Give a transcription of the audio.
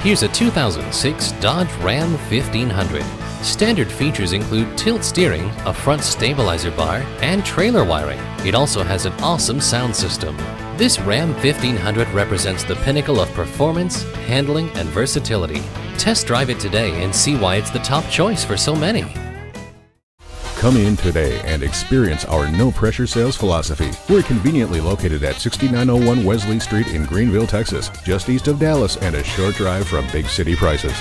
Here's a 2006 Dodge Ram 1500. Standard features include tilt steering, a front stabilizer bar, and trailer wiring. It also has an awesome sound system. This Ram 1500 represents the pinnacle of performance, handling, and versatility. Test drive it today and see why it's the top choice for so many. Come in today and experience our no-pressure sales philosophy. We're conveniently located at 6901 Wesley Street in Greenville, Texas, just east of Dallas and a short drive from big city prices.